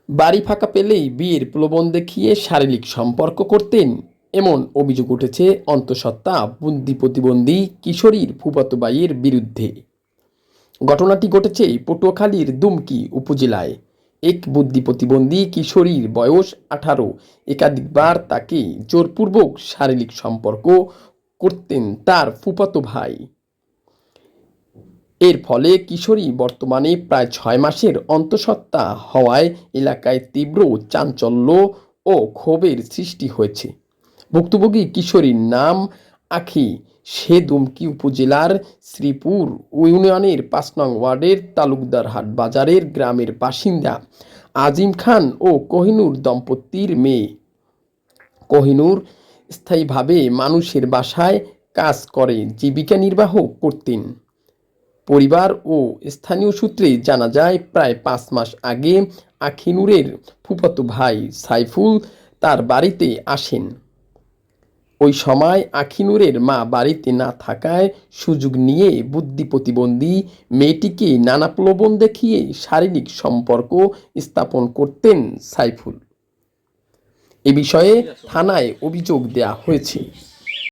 বাড়ি ফাঁকা পেলেই বিয়ের প্রলোভন দেখিয়ে শারীরিক সম্পর্ক করতেন, এমন অভিযোগ উঠেছে অন্তঃসত্ত্বা বুদ্ধি প্রতিবন্ধী কিশোরীর ফুফাতো ভাইয়ের বিরুদ্ধে। ঘটনাটি ঘটেছে পটুয়াখালীর দুমকি উপজেলায়। এক বুদ্ধি প্রতিবন্ধী কিশোরীর বয়স 18। একাধিকবার তাকে জোরপূর্বক শারীরিক সম্পর্ক করতেন তার ফুফাতো ভাই। এর ফলে কিশোরী বর্তমানে প্রায় 6 মাসের অন্তঃসত্ত্বা হওয়ায় এলাকায় তীব্র চাঞ্চল্য ও ক্ষোভের সৃষ্টি হয়েছে। ভুক্তভোগী কিশোরীর নাম আখি। সে দুমকি উপজেলার শ্রীপুর ইউনিয়নের 5 নং ওয়ার্ডের তালুকদারহাট বাজারের গ্রামের বাসিন্দা আজিম খান ও কোহিনুর দম্পতির মেয়ে। কোহিনুর স্থায়ীভাবে মানুষের বাসায় কাজ করে জীবিকা নির্বাহ করতেন। পরিবার ও স্থানীয় সূত্রে জানা যায়, প্রায় 5 মাস আগে আখিনুরের ফুফাতো ভাই সাইফুল তার বাড়িতে আসেন। ওই সময় আখিনুরের মা বাড়িতে না থাকায় সুযোগ নিয়ে বুদ্ধি প্রতিবন্ধী মেয়েটিকে নানা প্রলোভন দেখিয়ে শারীরিক সম্পর্ক স্থাপন করতেন সাইফুল। এ বিষয়ে থানায় অভিযোগ দেওয়া হয়েছে।